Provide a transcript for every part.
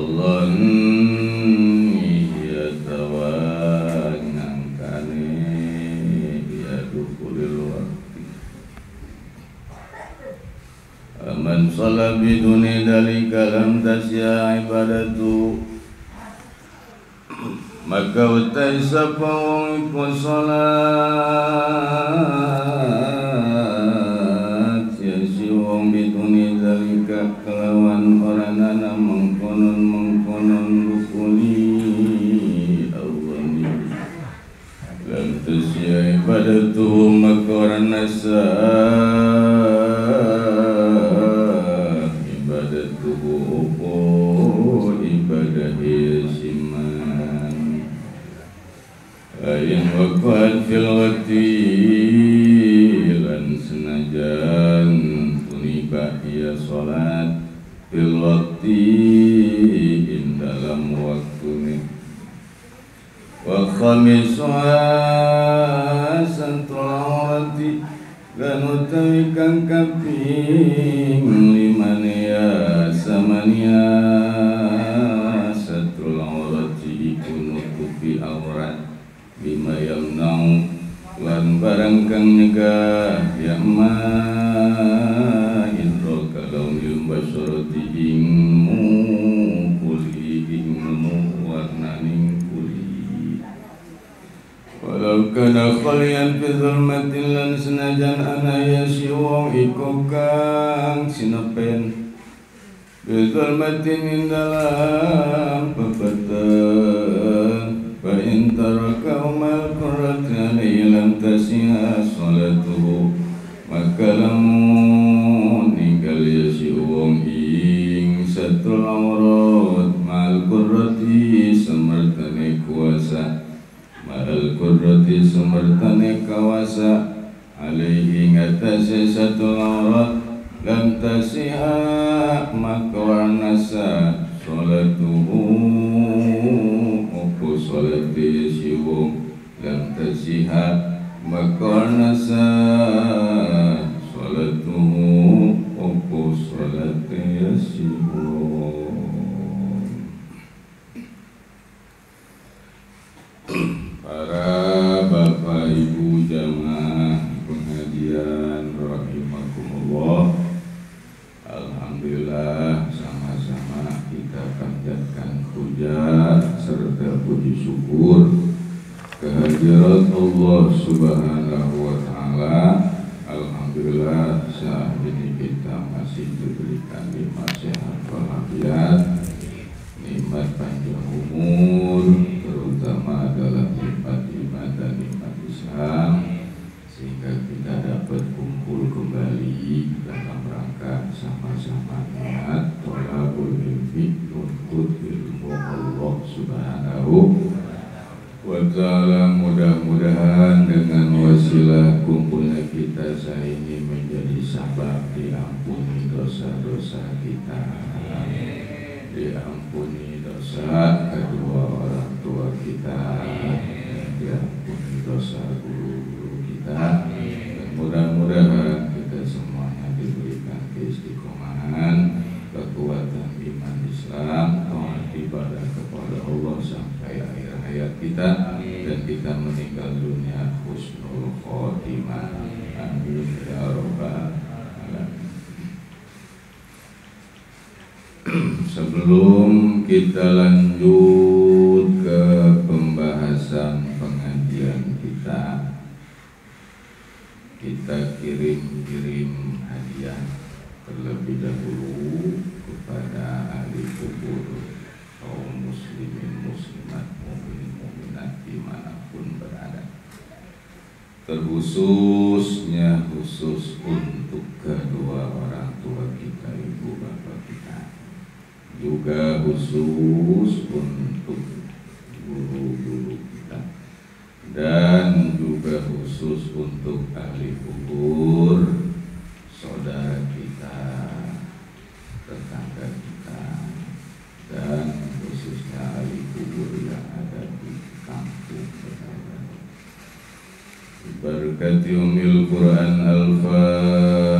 Dhanni yatawa ngangkane ya dukulil wakti man sholat biduni dalika lam tasya ibadatu maka utai sapa wong iku salat ya si wong biduni dalika kelawan orangana mengkonon rukuni awani lam tasya ibadatu maka orangana yang waqat fil waqti lan senajan tuniba ya salat fil waqti in dalam waktune wa khamisha santuati lan utawi kang kaping liman ya samania satul aurati iku nutupi aurat bima yamna'u lan barang kang nyegah ya ma indro kalaunil basyarati ingmu kuli ingmu warnaning kuli walau kana khalian fi zulmatin lan senajan ana ya si wong iku kang sinepen fi zulmatin dalam pepeten fa in taraka mal qurratan lam tasiha salatuhu maka lamun ninggal ya si wong ing satul aurat mal qurrati samartane kuasa mal qurrati samartane kawasa alaihi ngatasi satul aurat lam tasiha maka warnasa salatuhu salat si wong lam tasiha maka nasa salatuhu opo salat si wong. Para bapak ibu jamaah pengajian rahimakumullah, alhamdulillah sama-sama kita panjatkan puja serta puji syukur kehadirat Allah Subhanahu wa taala. Alhamdulillah saat ini kita masih diberikan nikmat sehat walafiat, nikmat panjang umur, terutama adalah nikmat iman dan nikmat Islam, sehingga kita dapat kumpul kembali dalam rangka sama-sama niat thalabul ilmi, nuntut ilmu Allah Subhanahu wa ta'ala. Mudah-mudahan dengan wasilah kumpulnya kita saya ini menjadi sabab diampuni dosa-dosa kita, diampuni dosa kedua orang tua kita, diampuni dosa guru-guru kita, dan mudah-mudahan kita semuanya diberikan keistiqomahan, kekuatan iman Islam, taat ibadah kepada Allah sampai akhir hayat kita, dan kita meninggal dunia husnul khotimah. Amin ya rabbal alamin. Sebelum kita lanjut ke pembahasan pengajian kita kirim hadiah terlebih dahulu kepada ahli kubur kaum muslimin muslimat mukminin mukminat dimanapun berada, terkhususnya khusus untuk kedua orang tua kita, ibu bapak kita, juga khusus untuk guru-guru kita, dan juga khusus untuk ahli kubur, saudara kita, tetangga kita, dan khususnya ahli kubur yang ada di kampung berada. Berkati umil Quran Al-Fatihah.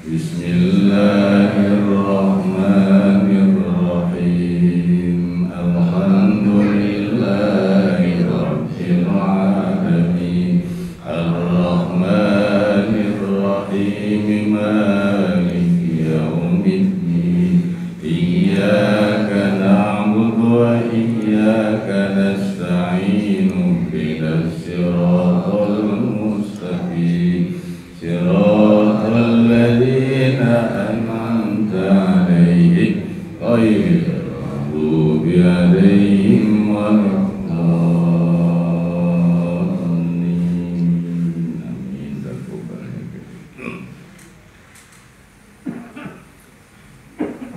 Bismillahirrahmanirrahim. الرحيم مالك يوم الدين إياك نعبد وإياك نستعين اهدنا الصراط المستقيم صراط الذين أنعمت عليهم غير المغضوب عليهم ولا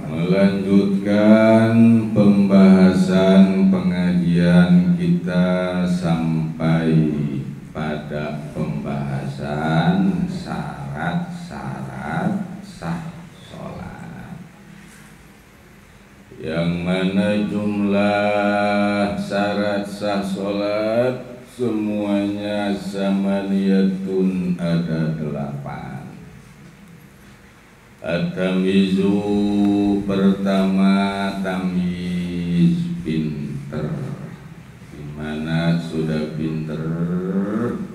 melanjutkan pembahasan pengajian kita sampai pada pembahasan syarat-syarat sah sholat, yang mana jumlah syarat sah sholat semuanya samaniyatun, ada 8. At-tamizu pertama, tamiz pinter, dimana sudah pinter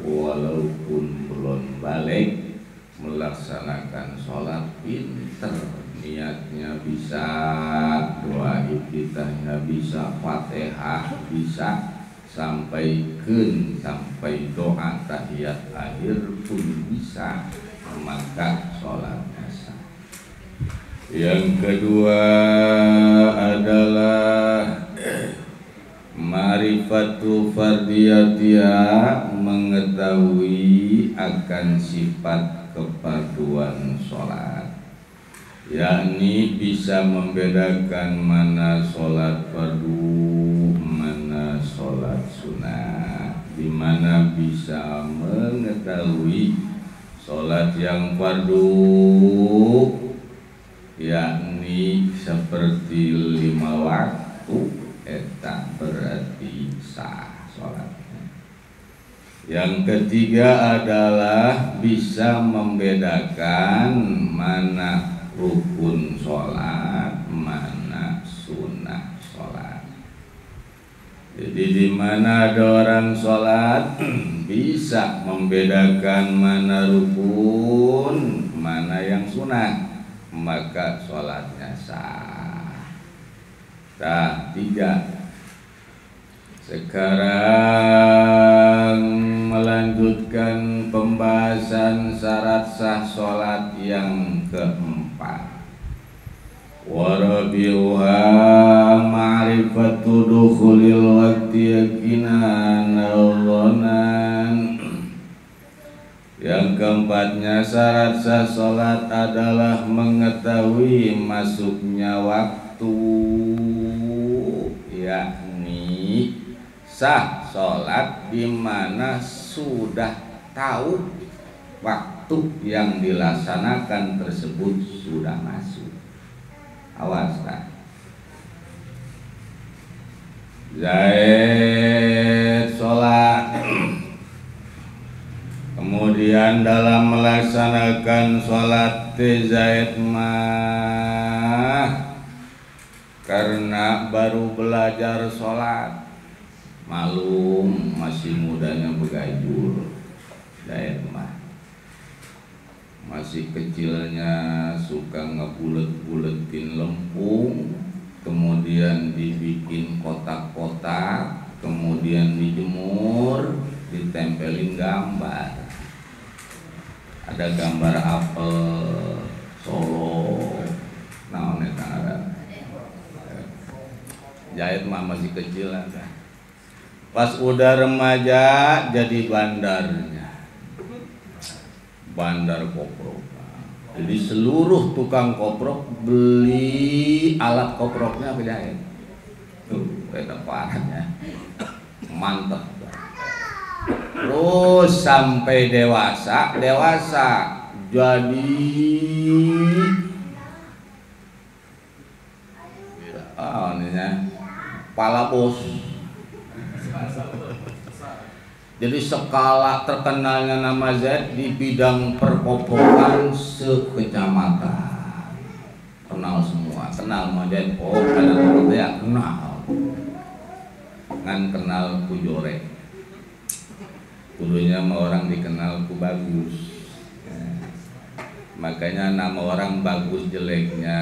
walaupun belum balik melaksanakan sholat, pinter, niatnya bisa, doa iftitahnya bisa, fatihah bisa, sampai doa tahiyat akhir pun bisa, maka sholatnya sah. Yang kedua adalah ma'rifatu fardiyatiha, mengetahui akan sifat kefarduan sholat, yakni bisa membedakan mana sholat fardu, mana sholat sunnah, dimana bisa mengetahui sholat yang fardu yakni seperti 5 waktu, eta berarti sah sholatnya. Yang ketiga adalah bisa membedakan mana rukun sholat, mana sunnah sholat. Jadi di mana ada orang sholat bisa membedakan mana rukun, mana yang sunnah, maka sholatnya sah. Nah, 3. Sekarang melanjutkan pembahasan syarat sah sholat yang keempat. Warabiuha ma'rifatu dukhulil waqti yakinan awlanan. Yang keempatnya syarat sah sholat adalah mengetahui masuknya waktu, yakni sah sholat di mana sudah tahu waktu yang dilaksanakan tersebut sudah masuk. Awas tak? Zaid sholat, kemudian dalam melaksanakan sholat Zaid mah karena baru belajar sholat, malum masih mudanya begajul, Zaid mah masih kecilnya suka ngebulet-buletin lempung, kemudian dibikin kotak-kotak, kemudian dijemur, ditempelin gambar. Ada gambar apel Solo, nah ada. Jahit mah masih kecil kan. Pas udah remaja jadi bandar koprok. Jadi seluruh tukang koprok beli alat koproknya ke Jahit. Tuh, kayak parahnya. Mantap. Terus sampai dewasa jadi kepala bos. Jadi skala terkenalnya nama Z di bidang perkoprokan sekecamatan. Kenal semua, kenal Majen. Oh, ada teman ya kenal. Ngan kenal ku jorek. Kudunya sama orang dikenal ku bagus. Makanya nama orang bagus jeleknya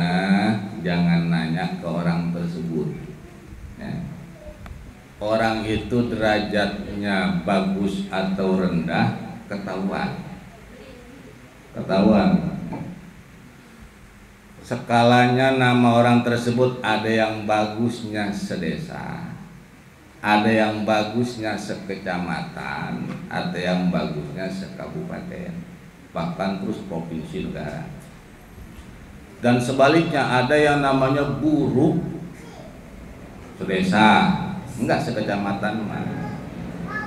jangan nanya ke orang tersebut ya. Orang itu derajatnya bagus atau rendah ketahuan. Skalanya nama orang tersebut ada yang bagusnya sedesa, ada yang bagusnya sekecamatan, ada yang bagusnya sekabupaten, bahkan terus provinsi negara. Dan sebaliknya ada yang namanya buruk sedesa, enggak sekecamatan mana.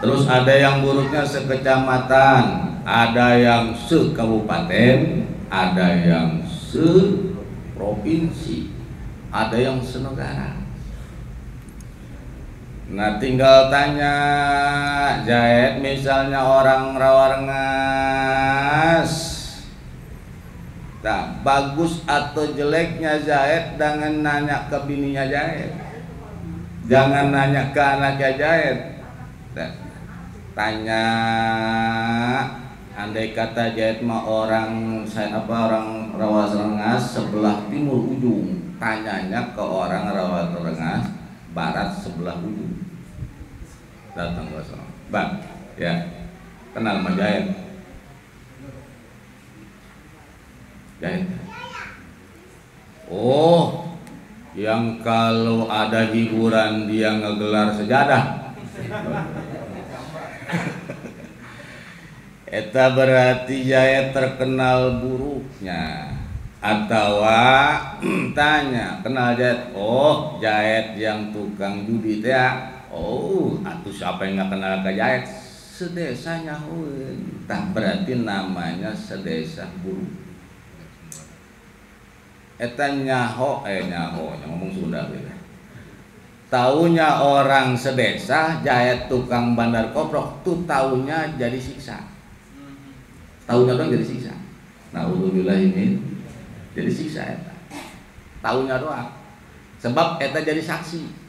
Terus ada yang buruknya sekecamatan, ada yang sekabupaten, ada yang seprovinsi, ada yang senegara. Nah tinggal tanya Jaid, misalnya orang Rawarengas, nah, bagus atau jeleknya Jaid jangan nanya ke bininya Jaid, jangan nanya ke anaknya Jaid. Nah, tanya, andai kata Jaid mah orang Rawarengas sebelah timur ujung, tanyanya ke orang Rawarengas barat sebelah ujung. Datang ke sana, Bang, ya kenal sama Jaid. Oh, yang kalau ada hiburan dia ngegelar sejadah. Eta berarti Jaid terkenal buruknya. Atau tanya, kenal Jaid? Oh, Jaid yang tukang judi teh. Oh, atuh siapa yang nggak kenal ke Jaid? Sedesa nyahoeun. Tah berarti namanya sedesa buruk. Eta nyaho ngomong Sunda beda. Taunya orang sedesa, Jaid tukang bandar koprok, tuh taunya jadi siksa. Taunya doang jadi siksa. Naudzubillah ini jadi siksa eta. Taunya doang. Sebab eta jadi saksi.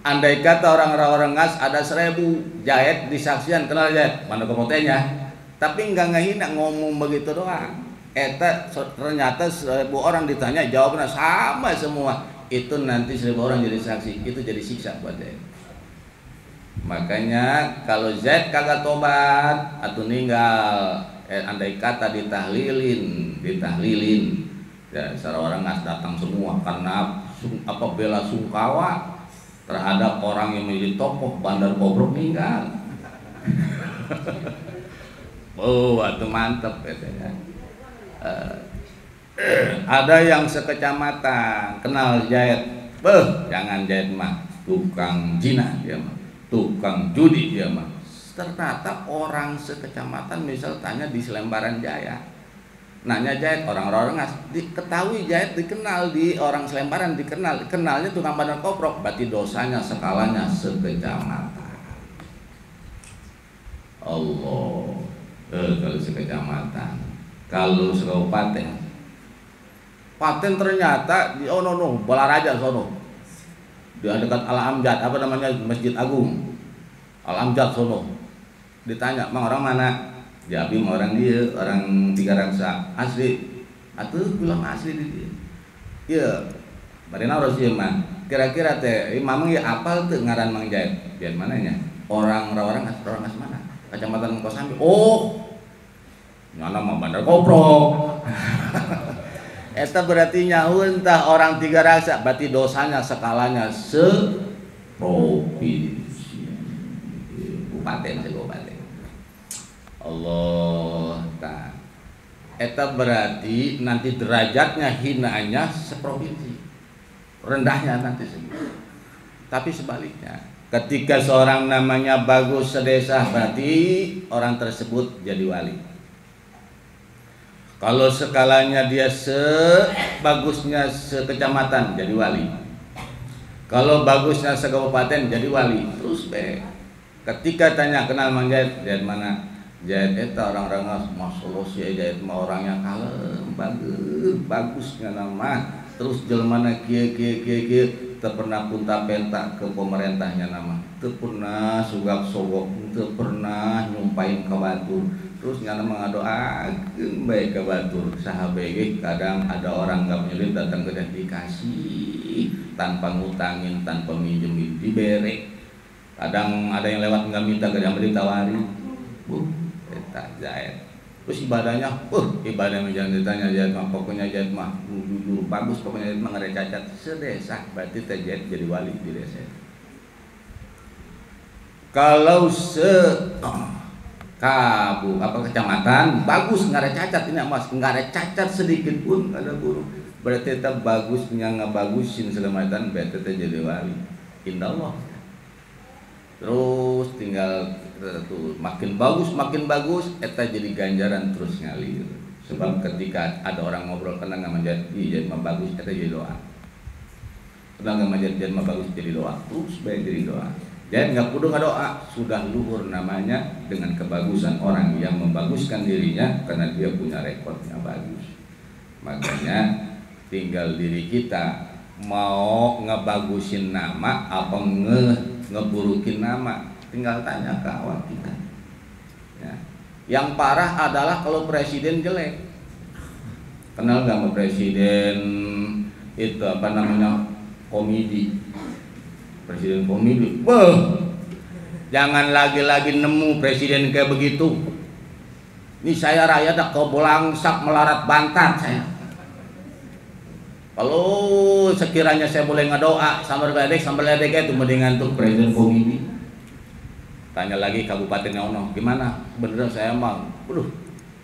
Andai kata orang Rawarengas ada 1000, Jaid disaksian kenal Jaid, mana komotenya. Tapi enggak ngehina ngomong begitu doang. Eta ternyata 1000 orang ditanya jawabnya sama semua. Itu nanti 1000 orang jadi saksi, itu jadi siksa buat Jaid. Makanya kalau Zaid kagak tobat atau ninggal, andai kata ditahlilin ya, seorang ngas datang semua karena bela sungkawa terhadap orang yang menjadi tokoh bandar kobrok ninggal. Oh, itu mantep katanya. Ada yang sekecamatan kenal Jaid, jangan Jaid mah tukang zina dia mah, tukang judi dia mah. Ternyata orang sekecamatan misal tanya di Selembaran Jaya, nanya Jaid, orang Rawarengas diketahui Jaid dikenal di orang Selembaran, kenalnya tukang bandar koprok, berarti dosanya skalanya sekecamatan. Allah, kalau sekecamatan, kalau sekabupaten, paten ternyata di Balaraja sono, di dekat Al Amjad, apa namanya Masjid Agung Al Amjad sono. Ditanya, "Mang orang mana?" Jabim orang dia, orang Tiga Raksa, asli. Atuh bilang asli di dia. Iya, barina harus ieu mah. Kira-kira teh mamang ya apal teu ngaran Mang Jaid? Biar mananya? Orang Rawarengas mana? Kecamatan Kosambi. Oh, nyana mah bandar koprok. Eta berarti nyahueun tah orang Tiga Raksa, berarti dosanya skalanya seprovinsi. Kabupaten kabupaten. Allah ta. Eta berarti nanti derajatnya hinaannya seprovinsi. Rendahnya nanti segitu. Tapi sebaliknya, ketika seorang namanya bagus sedesa berarti orang tersebut jadi wali. Kalau skalanya dia sebagusnya sekecamatan jadi wali. Kalau bagusnya sekabupaten jadi wali. Terus ketika tanya kenal Mang Jaid, Jaid mana? Jaid eta orang Rengas, masyaallah si Jaid mah orangnya kalem, bagusnya nama. Terus jelmana kieu teu pernah punta penta ke pemerintahnya nama. Teu pernah sugak sogok teu pernah nyumpain ka batur. Terus nyana mengadoakeun bae ka batur. Saha bae kadang ada orang enggak punya duit datang ke dia dikasih tanpa ngutangin, tanpa minjemin, dibere. Kadang ada yang lewat enggak minta ke dia ditawari. Eta jaet. Terus ibadahnya, ibadahnya jangan ditanya jahit mah, pokoknya jahit mah jujur bagus, pokoknya jahit mah ngare cacat sedesa, berarti teh jahit jadi wali di desa. Kalau kecamatan bagus ngare cacat ini mas, ngare cacat sedikit pun ada guru, berarti teh bagus ngabagusin selamatan, berarti teh jadi wali. Indallah. Terus tinggal tuh makin bagus eta jadi ganjaran terus ngalir. Sebab ketika ada orang ngobrol kena nggak menjadi mah bagus eta jadi doa. Kena nggak menjadi mah bagus jadi doa terus baik jadi doa. Jadi nggak kudu doa, sudah luhur namanya dengan kebagusan orang yang membaguskan dirinya karena dia punya rekodnya bagus. Makanya tinggal diri kita mau ngebagusin nama apa ngeburukin nama, tinggal tanya ke awak kita ya. Yang parah adalah kalau presiden jelek. Kenal gak sama presiden itu apa namanya, komedi, presiden komedi. Jangan lagi-lagi nemu presiden kayak begitu. Ini saya rakyat dah kebolangsak melarat bantat saya. Kalau sekiranya saya boleh ngedoa sambil ledek itu mendingan tuh presiden komedi. Tanya lagi kabupaten Ono, gimana? Beneran saya emang,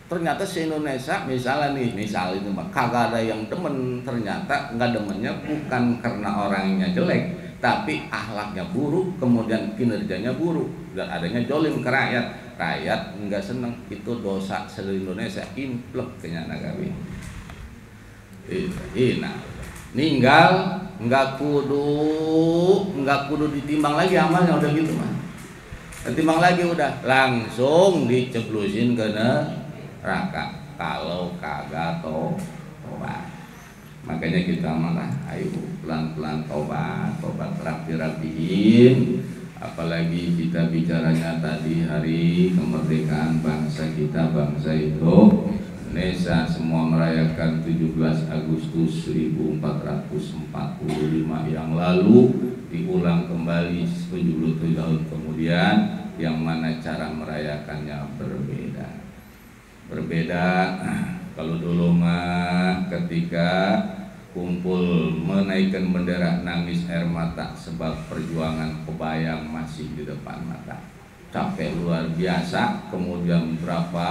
ternyata se-Indonesia misalnya itu mah kagak ada yang demen. Ternyata nggak demennya bukan karena orangnya jelek, tapi akhlaknya buruk, kemudian kinerjanya buruk, dan adanya jolim ke rakyat. Rakyat nggak seneng, itu dosa seluruh Indonesia implek kenyana gawe. Nah, ninggal nggak kudu ditimbang lagi amalnya, udah gitu mah. Ditimbang lagi udah langsung diceblusin ke neraka kalau kagak tobat. Makanya kita malah ayo pelan-pelan tobat rapi-rapiin. Apalagi kita bicaranya tadi hari kemerdekaan bangsa kita, bangsa itu Indonesia semua merayakan 17 Agustus 1445 yang lalu, diulang kembali 77 tahun kemudian, yang mana cara merayakannya berbeda. Kalau dulu mah ketika kumpul menaikkan bendera nangis air mata sebab perjuangan kebayang masih di depan mata, capek luar biasa. Kemudian berapa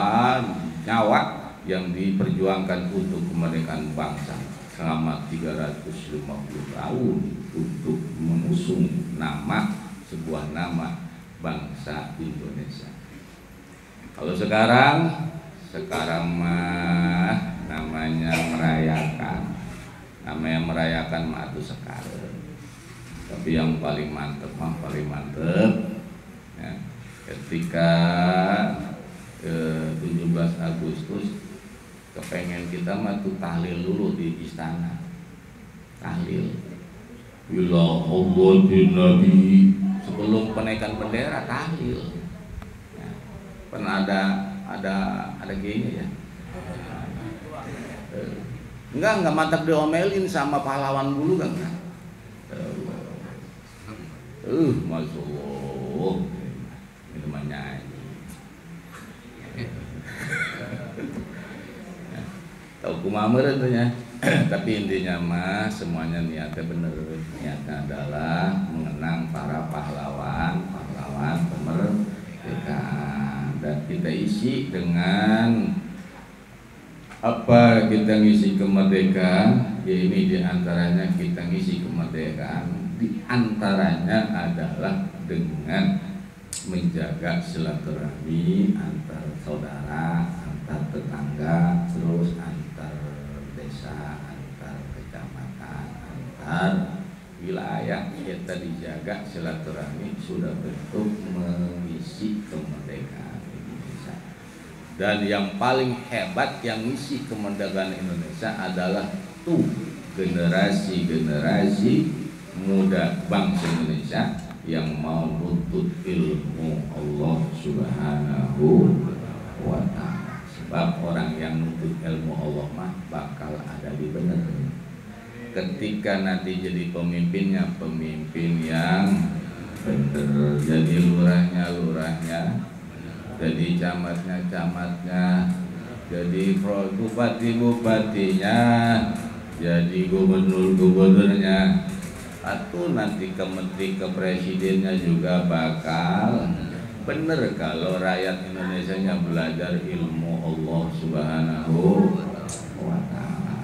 nyawa yang diperjuangkan untuk kemerdekaan bangsa selama 350 tahun untuk mengusung sebuah nama bangsa Indonesia. Kalau sekarang mah namanya merayakan mah itu sekarang. Tapi yang paling mantep ya, ketika 17 Agustus kepengen kita mah tuh tahlil dulu di istana. Tahlil bila Allah bin Nabi sebelum penaikan bendera tahlil. Ya, pernah ada gini ya. Enggak mantap diomelin sama pahlawan dulu kan. Masya Allah, itu mah nyanyi. Tahu kumaha meureun tuh nya. Tapi intinya mah semuanya niatnya bener. Niatnya adalah mengenang para pahlawan kemerdekaan, dan kita isi dengan apa kita ngisi kemerdekaan. Ya ini diantaranya kita ngisi kemerdekaan, diantaranya adalah dengan menjaga silaturahmi antar saudara, antar tetangga, terus antar desa, antar kecamatan, antar wilayah. Kita dijaga silaturahmi sudah bentuk mengisi kemerdekaan Indonesia. Dan yang paling hebat yang ngisi kemerdekaan Indonesia adalah tuh generasi muda bangsa Indonesia yang mau nuntut ilmu Allah Subhanahu wa ta'ala. Sebab orang yang nuntut ilmu Allah mah bakal ada di bener. Ketika nanti jadi pemimpinnya pemimpin yang bener, jadi lurahnya, jadi camatnya, jadi bupatinya, jadi gubernurnya, atau nanti ke menteri ke presidennya juga bakal bener kalau rakyat Indonesia nya belajar ilmu Allah Subhanahu wa ta'ala.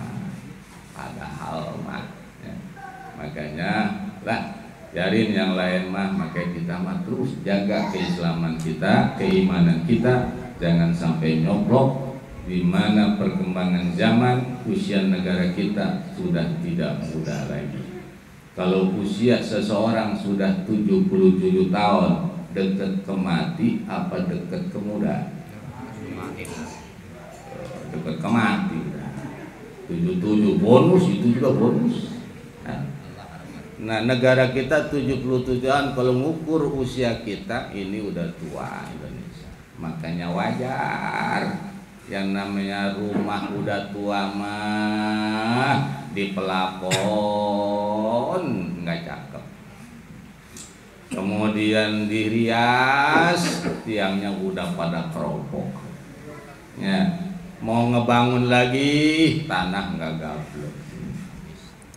Padahal mah ya. Makanya lah jarin yang lain mah, makanya kita mah terus jaga keislaman kita, keimanan kita, jangan sampai nyoblok di mana perkembangan zaman. Usia negara kita sudah tidak muda lagi. Kalau usia seseorang sudah 77 tahun, dekat ke mati apa dekat ke muda? Dekat ke mati. 77 bonus, itu juga bonus. Nah, negara kita 77-an, kalau ngukur usia kita ini udah tua Indonesia. Makanya wajar yang namanya rumah udah tua mah di pelafon nggak cakep. Kemudian dirias, tiangnya udah pada keropok. Ya, mau ngebangun lagi tanah nggak gablek.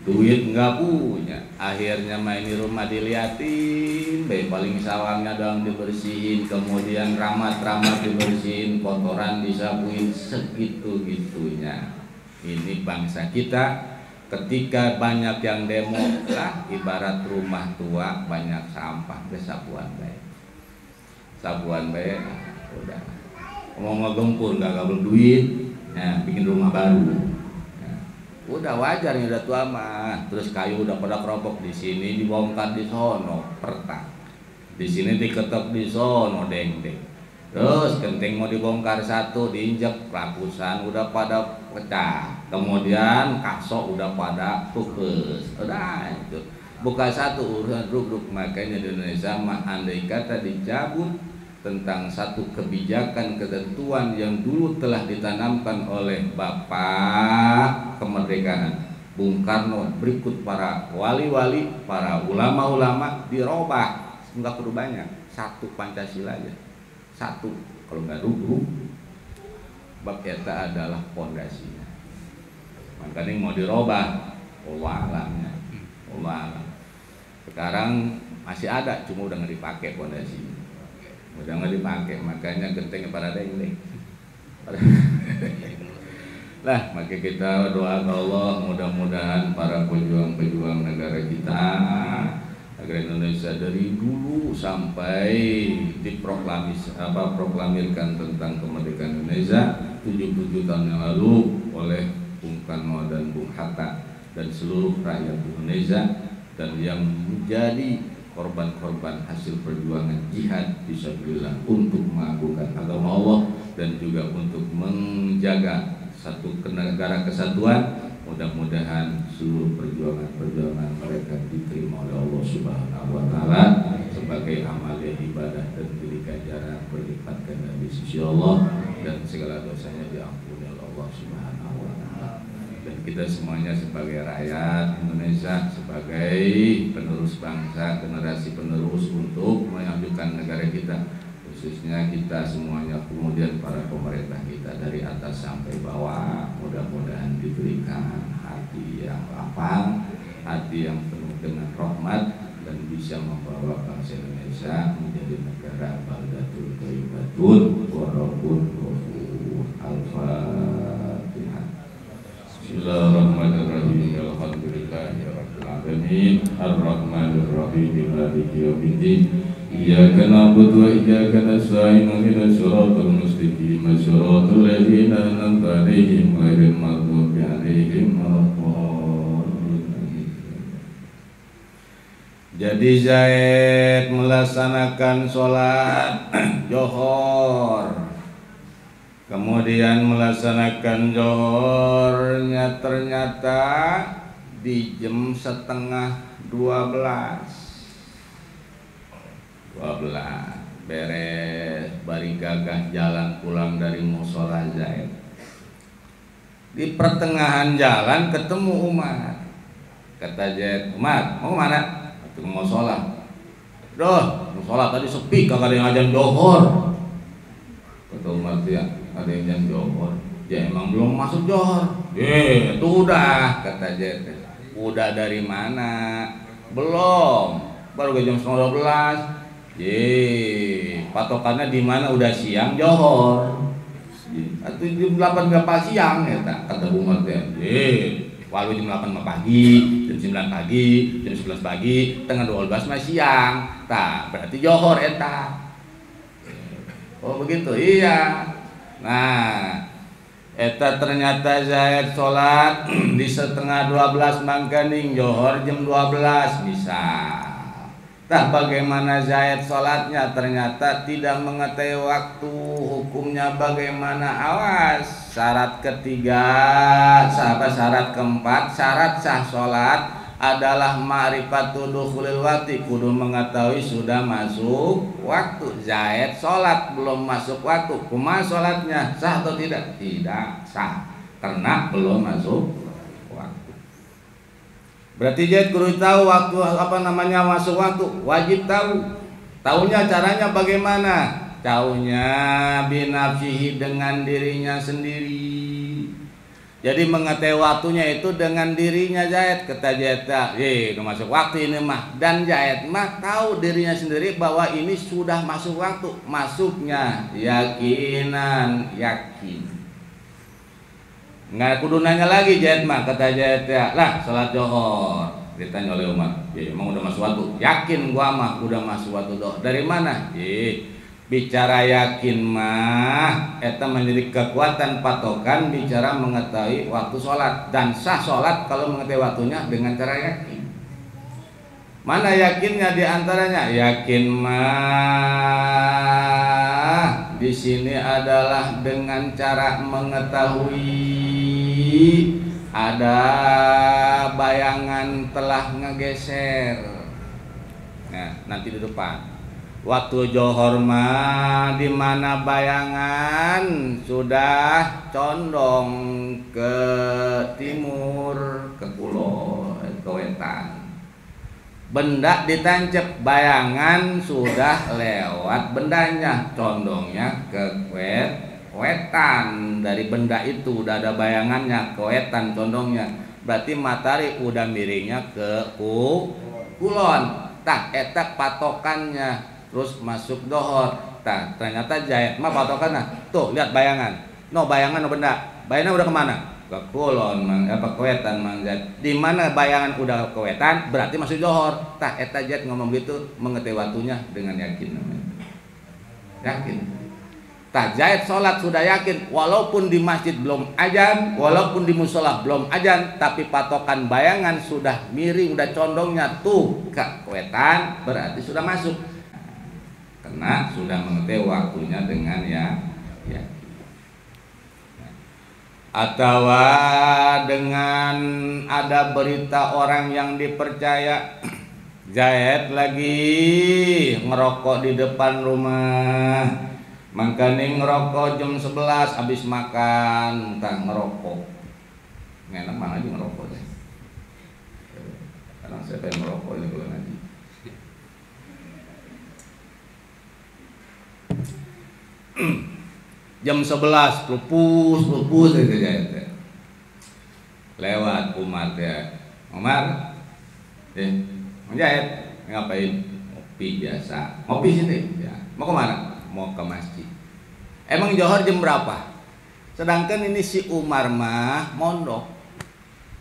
Duit nggak punya, akhirnya main di rumah diliatin, baik paling sawangnya doang dibersihin, kemudian ramat-ramat dibersihin, kotoran disapuin, segitu-gitunya. Ini bangsa kita, ketika banyak yang demo lah, ibarat rumah tua banyak sampah, sapuan baik, udah mau ngegempur nggak kabel duit, ya, bikin rumah baru. Udah wajar nih udah tua mah. Terus kayu udah pada keropok, di sini dibongkar di sono pertak, di sini diketok di sono deng-deng. Terus genteng mau dibongkar satu, diinjek rapusan udah pada pecah. Kemudian kasok udah pada pukes. Udah itu bukan satu urusan ruk-ruk. Makanya di Indonesia mah andai kata dicabut tentang satu kebijakan ketentuan yang dulu telah ditanamkan oleh Bapak kemerdekaan Bung Karno, berikut para wali-wali, para ulama-ulama, dirobah, nggak perlu banyak, satu Pancasila aja, satu, kalau nggak rubuh, bab eta adalah pondasinya. Makanya mau dirobah, Allah alamnya, Allah alam. Sekarang masih ada, cuma udah nggak dipakai pondasinya. Udah nggak dipakai, makanya gentengnya pada deng-deng. Lah, maka kita doa ke Allah, mudah-mudahan para pejuang-pejuang negara kita agar Indonesia dari dulu sampai proklamirkan tentang kemerdekaan Indonesia 77 tahun yang lalu oleh Bung Karno dan Bung Hatta dan seluruh rakyat Indonesia, dan yang menjadi korban-korban hasil perjuangan jihad fisabilillah untuk mengagungkan agama Allah dan juga untuk menjaga satu negara kesatuan. Mudah-mudahan seluruh perjuangan mereka diterima oleh Allah Subhanahu wa ta'ala sebagai amal ibadah dan diberi ganjaran berlipat ganda di sisi Allah, dan segala dosanya diampuni oleh Allah Subhanahu wa ta'ala. Dan kita semuanya sebagai rakyat Indonesia, sebagai penerus bangsa, generasi penerus untuk memajukan negara kita, khususnya kita semuanya, kemudian para pemerintah kita dari atas sampai bawah, mudah-mudahan diberikan hati yang lapang, hati yang penuh dengan rahmat, dan bisa membawa bangsa Indonesia menjadi negara baldatul thayyibatun wa rabbul ghafur. Al-Fatihah. Bismillahirrahmanirrahim. Alhamdulillahirabbil alamin. Arrahmanirrahim. Maliki yaumiddin. Iyyaka na'budu wa iyyaka nasta'in. Ihdinas siratal mustaqim. Shiratal ladzina an'amta 'alaihim ghairil maghdubi 'alaihim waladdallin. Jadi Zaid melaksanakan sholat Johor, kemudian melaksanakan Johornya ternyata di jam 11:30. 12 beres bari gagah jalan pulang dari musola Zaid. Di pertengahan jalan ketemu Umar. Kata Zaid, "Umar, mau mana?" "Ke musola." "Doh, musola tadi sepi, kagak ada yang ajan Johor." Kata Umar, "Ya, ada yang ajan Johor." "Ya emang belum masuk Johor." Itu udah," kata Zaid. "Udah dari mana?" "Belum, baru jam 11:30. Patokannya di mana udah siang Johor. Atau jam 8 berapa siang ya kata Umar teh. Walau jam 8 pagi, jam 9 pagi, jam 11 pagi, tengah 12 mah siang. Tah, berarti Johor eta. Oh begitu, iya. Nah, eta ternyata Zaid sholat di setengah 12 mangkaning Johor jam 12 bisa. Nah, bagaimana Zaid sholatnya? Ternyata tidak mengetahui waktu. Hukumnya bagaimana? Awas. Syarat ketiga, syarat keempat, syarat sah sholat adalah ma'rifatu dukhulil waqti, kudu mengetahui sudah masuk waktu. Zaid sholat belum masuk waktu, kumaha sholatnya? Sah atau tidak? Tidak sah, karena belum masuk waktu. Berarti Zaid kudu tahu waktu masuk waktu, wajib tahu. Tahunya caranya bagaimana? Tahunya binafsihi, dengan dirinya sendiri. Jadi mengetahui waktunya itu dengan dirinya Zaid. Kata Zaid, udah masuk waktu ini mah. Dan Zaid mah tahu dirinya sendiri bahwa ini sudah masuk waktu. Masuknya yakinan, yakin. Nggak kudu nanya lagi Zaid mah. Kata Zaid, lah sholat Johor. Ditanya oleh Umar, emang udah masuk waktu? Yakin gua mah udah masuk waktu doh. Dari mana? Bicara yakin mah eta menjadi kekuatan patokan bicara mengetahui waktu sholat. Dan sah sholat kalau mengetahui waktunya dengan cara yakin. Mana yakinnya diantaranya? Yakin mah di sini adalah dengan cara mengetahui ada bayangan telah ngegeser. Nah, nanti di depan. Waktu Johor mah di mana bayangan sudah condong ke timur, ke kulon, ke wetan. Benda ditancap, bayangan sudah lewat bendanya, condongnya ke wetan. Dari benda itu udah ada bayangannya, ke wetan condongnya. Berarti matahari udah miringnya ke kulon. Tah eta patokannya. Terus masuk Johor. Tah ternyata Zaid mah patokannya tuh lihat bayangan. No bayangan no benda. Bayangan udah kemana? Ke kulon, ke wetan mang Zaid. Di mana bayangan udah ke wetan berarti masuk Johor. Tah eta Zaid ngomong gitu mengetahui waktunya dengan yakin namanya. Yakin. Tah Zaid sholat sudah yakin, walaupun di masjid belum azan, walaupun di musola belum azan, tapi patokan bayangan sudah miring, udah condongnya tuh ke wetan, berarti sudah masuk. Karena sudah mengetahui waktunya dengan ya. Atau dengan ada berita orang yang dipercaya, Zaid lagi ngerokok di depan rumah. Makanya ngerokok jam 11 habis makan, entah ngerokok. Enak mana aja ngerokok deh. Karena saya pengen ngerokok ini kalau ngaji. Jam 11 lupus gitu ya. Lewat Umar ya. Umar. Zaid ngapain? Ngopi biasa. Ngopi sini ya. Mau kemana? Mau ke masjid. Emang Johor jam berapa? Sedangkan ini si Umar mah mondok.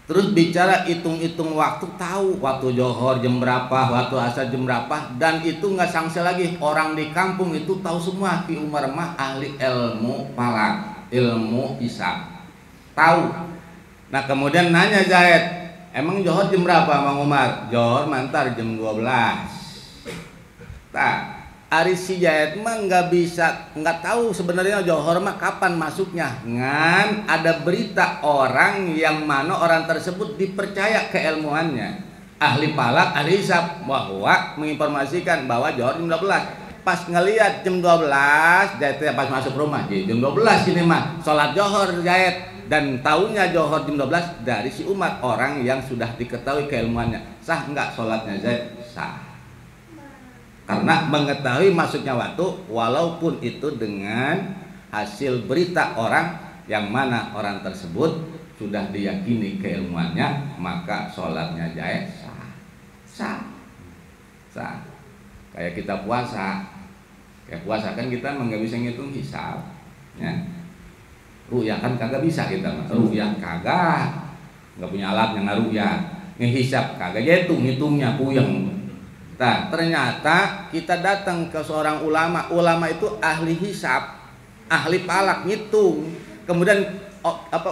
Terus bicara hitung-hitung waktu, tahu waktu Johor jam berapa, waktu asar jam berapa, dan itu nggak sangsi lagi. Orang di kampung itu tahu semua. Ki Umar mah ahli ilmu falak, ilmu hisab, tahu. Nah kemudian nanya Zaid, emang Johor jam berapa Mang Umar? Johor mantar jam 12. Tak. Ari si Zaid mah nggak tahu sebenarnya Johor mah kapan masuknya. Ngan ada berita orang yang mana orang tersebut dipercaya keilmuannya. ahli palak, ahli hisab, bahwa menginformasikan bahwa johor jam 12. Pas ngelihat jam 12, Jahit pas masuk rumah, jam 12 ini mah sholat johor Jahit, dan tahunya johor jam 12 dari si umat orang yang sudah diketahui keilmuannya. Sah enggak sholatnya Jahit? Sah. Karena mengetahui masuknya waktu, walaupun itu dengan hasil berita orang yang mana orang tersebut sudah diyakini keilmuannya, maka sholatnya Jahit sah. Sah. Sah. Kayak kita puasa. Kayak puasa kan kita nggak bisa ngitung hisab, ya. Ru'yah kan kagak bisa kita, ru'yah kagak, nggak punya alat yang ngaru'yah, ngehisab kagak, ngitungnya puyeng. Nah, ternyata kita datang ke seorang ulama itu ahli hisab, ahli palak, ngitung. Kemudian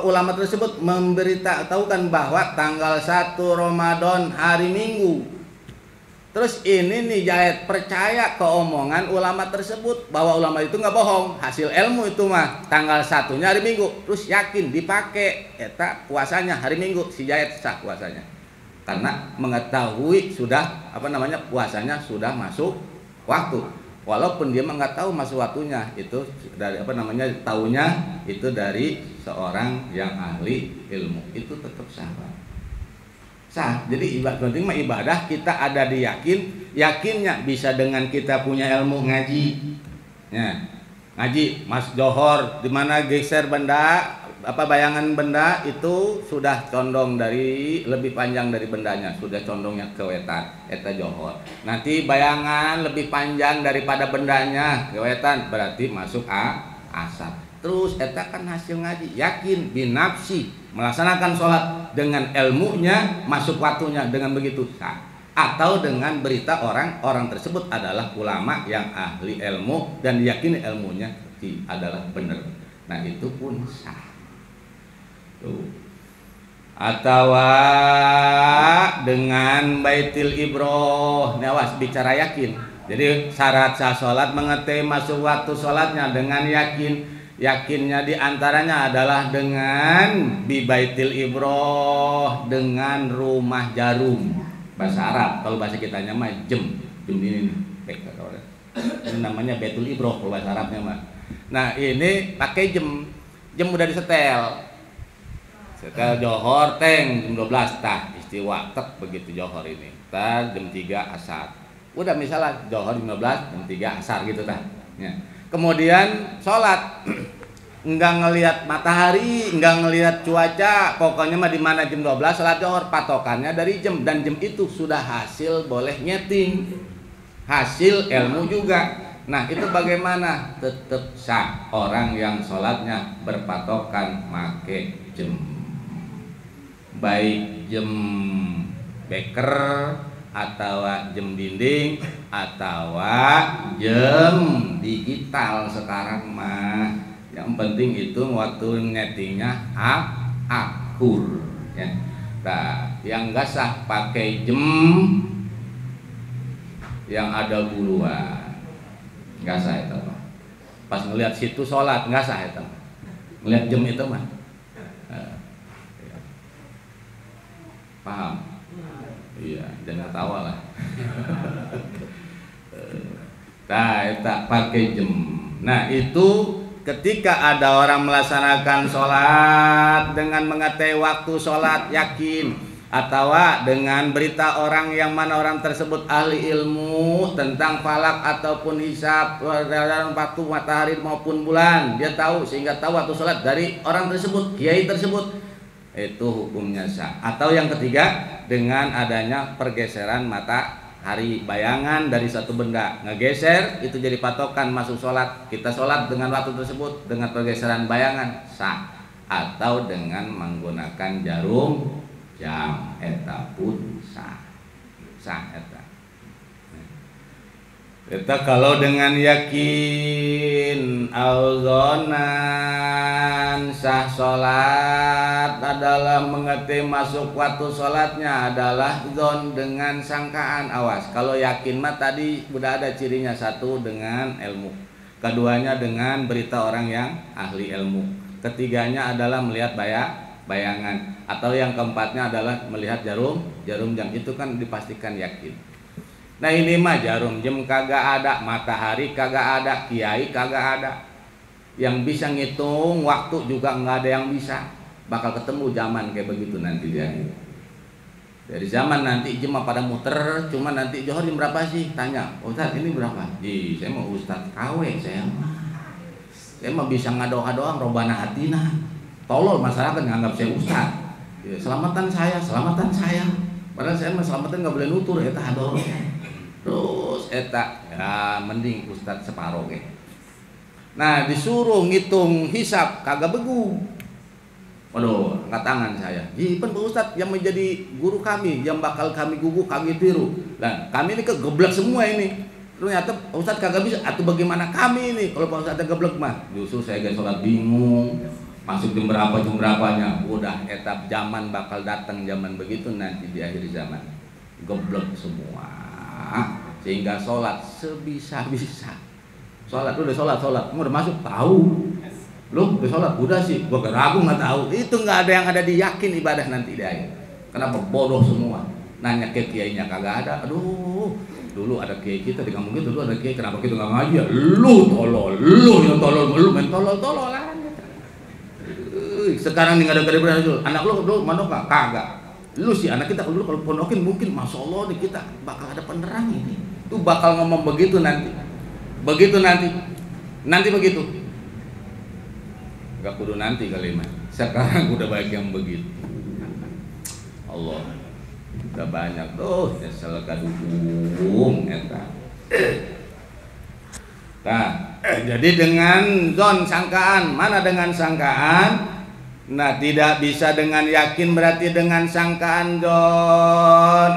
ulama tersebut memberitahukan bahwa tanggal 1 Ramadan hari Minggu. Terus ini nih Jahit percaya ke omongan ulama tersebut, bahwa ulama itu nggak bohong, hasil ilmu itu mah tanggal 1-nya hari Minggu. Terus yakin dipakai eta puasanya hari Minggu, si Jahit sah puasanya. Karena mengetahui sudah puasanya sudah masuk waktu. Walaupun dia nggak tahu masuk waktunya, itu dari tahunya itu dari seorang yang ahli ilmu, itu tetap sah. Sah. Jadi penting mah ibadah kita ada di yakinnya bisa dengan kita punya ilmu ngaji, ya, ngaji mas johor di mana geser benda bayangan benda itu sudah condong dari lebih panjang dari bendanya, sudah condongnya ke wetan, eta johor. Nanti bayangan lebih panjang daripada bendanya ke wetan, berarti masuk asar. Terus eta kan hasil ngaji, yakin binafsi melaksanakan sholat dengan ilmunya masuk waktunya dengan begitu sah. Atau dengan berita orang tersebut adalah ulama yang ahli ilmu dan diyakini ilmunya adalah benar. Nah itu pun sah. Tuh. Atau dengan baitil ibroh, awas bicara yakin. Jadi syarat sah sholat mengerti masuk waktu sholatnya dengan yakin. Yakinnya diantaranya adalah dengan bibaitil ibroh, dengan rumah jarum, bahasa Arab. Kalau bahasa kitanya mah jem ini ini namanya baitul ibroh kalau bahasa Arabnya mah. Nah ini pakai jem udah disetel johor teng jam 12 tah istiwa tek begitu johor ini tah jam 3 asar. Udah misalnya johor jam 12 jam 3 asar gitu tah ya. Kemudian sholat enggak ngelihat matahari, enggak ngelihat cuaca, pokoknya mah di mana jam 12 sholat johor, patokannya dari jam, dan jam itu sudah hasil boleh nyeting, hasil ilmu juga. Nah itu bagaimana? Tetap sah orang yang sholatnya berpatokan make jam, baik jam beker atau jam dinding atau jam digital sekarang mah, yang penting itu waktu nyetingnya akur ya. Nah, yang nggak sah pakai jam yang ada buluan, nggak sah itu. Pas ngelihat situ sholat nggak sah itu, ngelihat jam itu mah. Paham? Iya, jangan ketawa lah. Nah, tak pakai jam. Nah, itu ketika ada orang melaksanakan sholat dengan mengetahui waktu sholat yakin, atau dengan berita orang yang mana orang tersebut ahli ilmu tentang falak ataupun hisab dalam waktu matahari maupun bulan, dia tahu sehingga tahu waktu sholat dari orang tersebut, kiai tersebut, itu hukumnya sah. Atau yang ketiga, dengan adanya pergeseran matahari, bayangan dari satu benda ngegeser, itu jadi patokan masuk sholat, kita sholat dengan waktu tersebut dengan pergeseran bayangan sah. Atau dengan menggunakan jarum jam, eta pun sah eta. Kita kalau dengan yakin auzonan sah sholat adalah mengerti masuk waktu sholatnya adalah zon dengan sangkaan. Awas, kalau yakin mah tadi udah ada cirinya, satu dengan ilmu, keduanya dengan berita orang yang ahli ilmu, ketiganya adalah melihat bayangan. Atau yang keempatnya adalah melihat jarum jam, itu kan dipastikan yakin. Nah ini mah jarum jam kagak ada, matahari kagak ada, kiai kagak ada. Yang bisa ngitung waktu juga nggak ada yang bisa. Bakal ketemu zaman kayak begitu nanti dia. Dari zaman nanti jam pada muter, cuma nanti Johor jam berapa sih? Tanya, Ustaz ini berapa? Saya mau Ustaz KW, saya mah bisa ngadoa doang, robana hatina. Tolol masyarakat nganggap saya Ustaz. Ya, selamatan saya. Padahal saya mah selamatan nggak boleh nutur, eta hador. Terus eta, ya mending Ustaz separoh ke. Nah disuruh ngitung hisab kagak begu. Waduh, angkat tangan saya. Pen Pak Ustadz yang menjadi guru kami, yang bakal kami gugu, kami tiru. Nah, kami ini kegeblek semua ini. Ternyata Pak Ustadz kagak bisa. Atau bagaimana kami ini? Kalau Pak Ustadz geblek mah, justru saya gak sholat bingung. Masuk jam berapanya. Udah, etap zaman bakal datang zaman begitu nanti di akhir zaman. Geblek semua. Sehingga sholat sebisa-bisa. Sholat, udah sholat, udah masuk tahu. Lu udah sholat, udah sih, gua ragu nggak tahu. Itu nggak ada yang ada di yakin ibadah nanti dia. Kenapa bodoh semua? Nanya ke kiainya kagak ada. Aduh, dulu ada kiai kita di kampung kita dulu ada kiai, kenapa kita nggak ngaji? Lu tolol, lu yang tolol, lu main tolol-tololan. Sekarang nih nggak ada gede-gede dulu. Anak lu dulu mana kagak? Lu sih anak kita dulu kalau ponokin mungkin, masya Allah nih kita bakal ada penerang ini. Tuh bakal ngomong begitu nanti. Begitu nanti begitu. Gak kudu nanti kalimat. Sekarang udah banyak yang begitu. Allah, udah banyak tuh nyesel kadukung eta. Nah, jadi dengan zon sangkaan, mana dengan sangkaan? Nah, tidak bisa dengan yakin, berarti dengan sangkaan zon.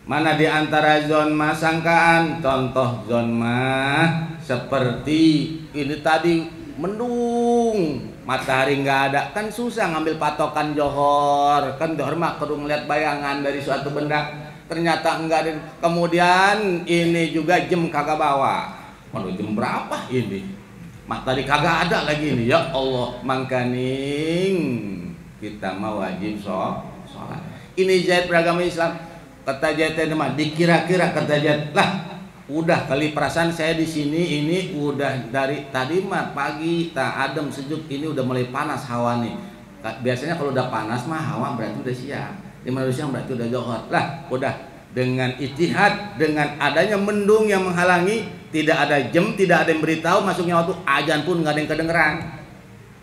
Mana di antara zon mah sangkaan? Contoh zon mah seperti ini tadi, mendung, matahari nggak ada, kan susah ngambil patokan Johor. Kan Johor mah kudu ngeliat bayangan dari suatu benda, ternyata enggak ada. Kemudian ini juga jam kagak bawa. Waduh, jam berapa ini? Matahari kagak ada lagi ini. Ya Allah, mangkaning kita mau wajib sholat. Ini jahit beragama Islam. Kata jahit mah dikira-kira, kata jahit lah. Udah kali perasaan saya di sini ini udah dari tadi mah pagi tak adem sejuk, ini udah mulai panas hawa nih. Biasanya kalau udah panas mah hawa berarti udah siang. Di Malaysia berarti udah Johor. Lah, udah dengan ijtihad, dengan adanya mendung yang menghalangi, tidak ada jam, tidak ada yang beritahu masuknya waktu, azan pun nggak ada yang kedengeran.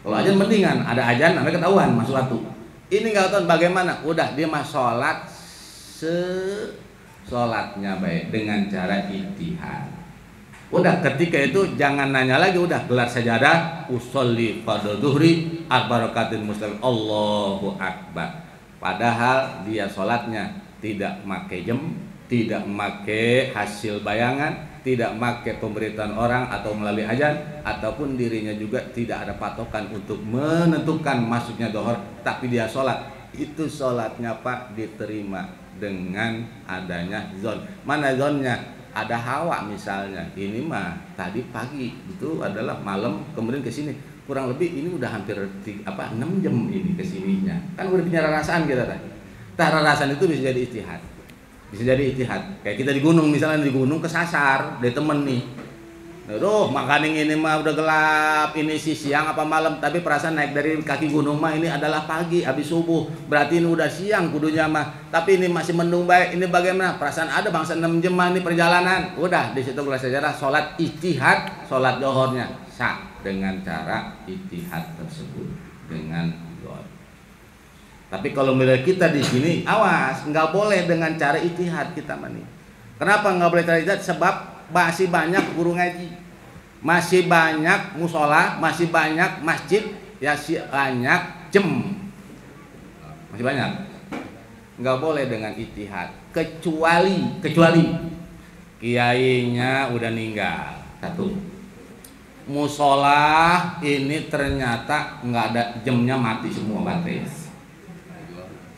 Kalau azan mendingan ada azan namanya ketahuan masuk waktu. Ini nggak tahu bagaimana. Udah dia mah sholat sholatnya baik dengan cara ijtihad. Udah ketika itu jangan nanya lagi, udah gelar sajadah, usolli fardhu zuhri arba'akatin muslim, Allahu akbar. Padahal dia sholatnya tidak pakai jam, tidak pakai hasil bayangan, tidak pakai pemberitaan orang atau melalui azan, ataupun dirinya juga tidak ada patokan untuk menentukan masuknya Johor, tapi dia sholat. Itu sholatnya Pak diterima dengan adanya zon. Mana zonnya? Ada hawa misalnya. Ini mah tadi pagi itu adalah malam, kemudian ke sini kurang lebih ini udah hampir 6 jam ini kesininya. Kan udah punya rarasaan kita tadi. Rarasaan itu bisa jadi ijtihad. Bisa jadi ijtihad. Kayak kita di gunung, misalnya di gunung kesasar dari temen nih. Aduh, makaning ini mah udah gelap, ini sih siang apa malam, tapi perasaan naik dari kaki gunung mah ini adalah pagi habis subuh. Berarti ini udah siang kudunya mah. Tapi ini masih mendung baik. Ini bagaimana? Perasaan ada bangsa 6 jam ini perjalanan. Udah di situ gelar sejarah salat ijtihad, salat Johornya sah dengan cara ijtihad tersebut dengan Johor. Tapi kalau misalnya kita di sini, awas, nggak boleh dengan cara ijtihad kita mah nih. Kenapa nggak boleh cara ijtihad? Sebab masih banyak guru ngaji, masih banyak musola, masih banyak masjid, ya masih banyak jam, masih banyak. Nggak boleh dengan ijtihad, kecuali kiainya udah meninggal. Satu, musola ini ternyata nggak ada jamnya, mati semua baterai,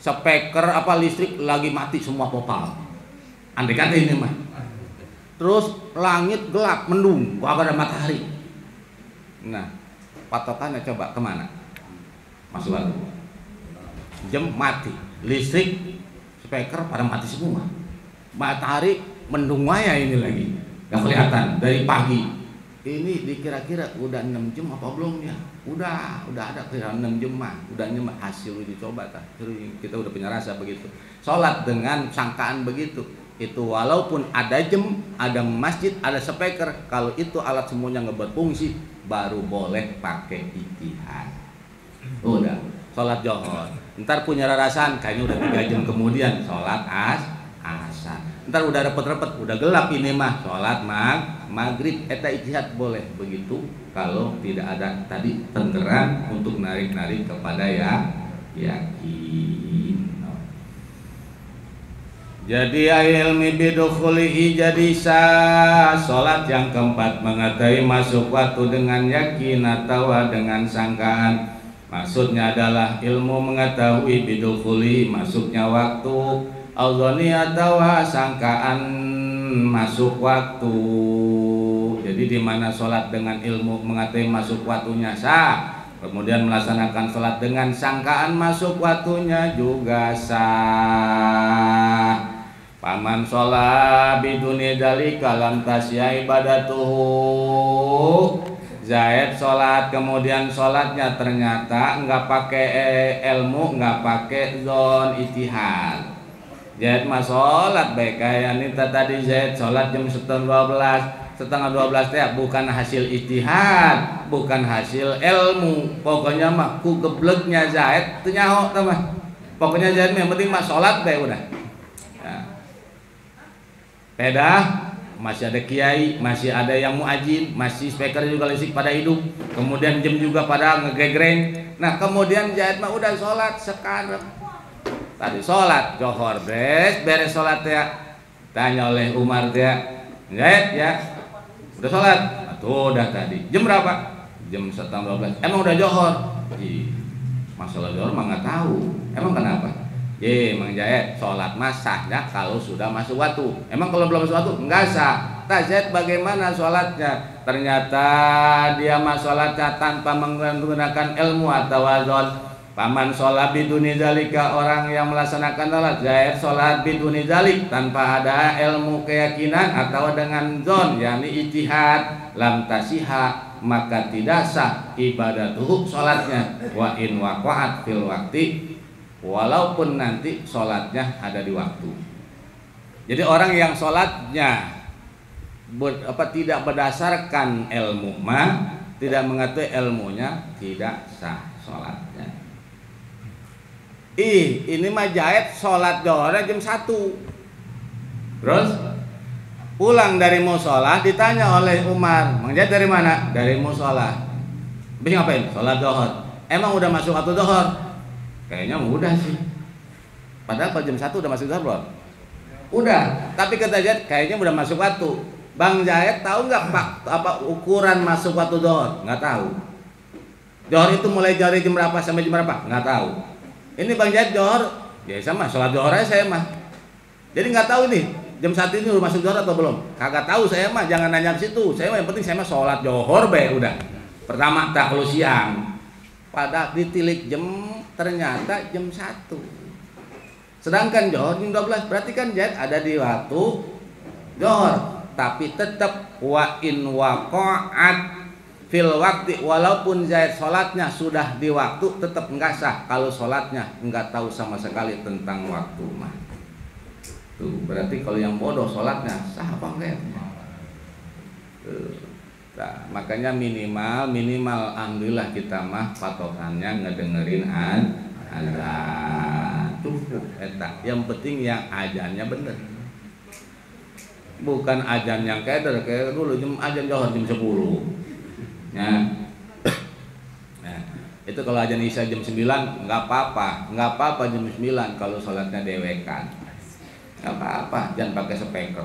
speaker apa listrik lagi mati semua total. Andai kata ini mah, terus langit gelap mendung, kok ada matahari. Nah, patokannya coba kemana? Masuk waktu. jam mati, listrik, speaker pada mati semua, matahari mendung ya ini lagi nggak kelihatan dari pagi. Ini dikira-kira udah 6 jam apa belum ya? Udah ada kira 6 jam mah, udah nyemat hasil dicoba tak. Kita udah punya rasa begitu. Sholat dengan sangkaan begitu. Itu walaupun ada jam, ada masjid, ada speaker, kalau itu alat semuanya nggak berfungsi, baru boleh pakai ijtihad. Udah, sholat Johor. Ntar punya rarasan, kayaknya udah 3 jam kemudian sholat asar. Ntar udah repet-repet, udah gelap ini mah, sholat maghrib, eta ijtihad boleh begitu. Kalau tidak ada tadi tenggeran untuk narik-narik kepada yakin. Jadi ilmi bidukhulihi jadi sah. Sholat yang keempat mengetahui masuk waktu dengan yakin atau dengan sangkaan. Maksudnya adalah ilmu mengetahui bidukhulihi masuknya waktu, al-dhani atau sangkaan masuk waktu. Jadi di mana sholat dengan ilmu mengetahui masuk waktunya sah, kemudian melaksanakan sholat dengan sangkaan masuk waktunya juga sah. Paman sholat biduni dalika lam tasya ibadatuhu. Zaid sholat kemudian sholatnya ternyata enggak pakai ilmu, enggak pakai zon ijtihad. Zaid mah sholat baik kayak ini tadi Zaid sholat jam setengah 12 teh bukan hasil ijtihad, bukan hasil ilmu. Pokoknya mah ku gebleknya Zaid teu nyaho teh mah. Pokoknya Zaid yang penting mah sholat bae udah. Nah. Pedah masih ada kiai, masih ada yang muadzin, masih speaker juga listrik pada hidup. Kemudian jam juga pada ngegegreng. Nah, kemudian Zaid mah udah sholat sekarang. Tadi sholat Johor beres sholat ya. Tanya oleh Umar ya, Zaid ya udah sholat? Tuh udah tadi. Jam berapa? Jam setengah 12. Emang udah Johor? Ih, masalah Johor mah nggak tahu. Emang kenapa? Mang Zaid sholat mah sahnya kalau sudah masuk waktu. Emang kalau belum masuk waktu nggak sah. Zaid bagaimana sholatnya? Ternyata dia mah sholatnya tanpa menggunakan ilmu atau wazon. Paman sholat biduni zalika, orang yang melaksanakan sholat Zaid sholat biduni zalik tanpa ada ilmu keyakinan atau dengan zon yakni ijtihad, lam tasiha, maka tidak sah ibadatuhu sholatnya, wa in waqa'at fil waqti, walaupun nanti sholatnya ada di waktu. Jadi orang yang sholatnya tidak berdasarkan ilmu mah, tidak mengetahui ilmunya, tidak sah sholatnya. Ini mah Zaid sholat Johor jam 1. Terus pulang dari musola ditanya oleh Umar, Mang Zaid dari mana? Dari musola. Habis ngapain? Sholat Johor. Emang udah masuk waktu Johor? Kayaknya udah sih. Padahal jam 1 udah masuk Johor belum? Udah. Tapi kata Zaid kayaknya udah masuk waktu. Bang Zaid tahu nggak Pak apa ukuran masuk waktu Johor? Nggak tahu. Johor itu mulai dari jam berapa sampai jam berapa? Nggak tahu. Ini Bang Zaid Johor, ya sama sholat Johor aja saya mah. Jadi nggak tahu nih jam 1 ini udah masuk Johor atau belum? Kagak tahu saya mah, jangan nanya ke situ. Saya mah yang penting saya mah sholat Johor be udah. Pertama tak kalau siang. Pada ditilik jam ternyata jam 1. Sedangkan Johor jam 12, berarti kan Zaid ada di waktu Johor, tapi tetap wa in waqa'at fil waktu, walaupun Zaid sholatnya sudah di waktu tetap enggak sah kalau sholatnya enggak tahu sama sekali tentang waktu mah. Tuh berarti kalau yang bodoh sholatnya sah apa enggak? Nah, makanya minimal alhamdulillah kita mah patokannya ngedengerin azan. Cukup eta. Yang penting yang azannya bener. Bukan azan yang keder kayak dulu azan Johor jam 10. Nah, itu kalau azan Isya jam 9 nggak apa-apa jam 9 kalau sholatnya dewekan, nggak apa-apa, jangan pakai speaker.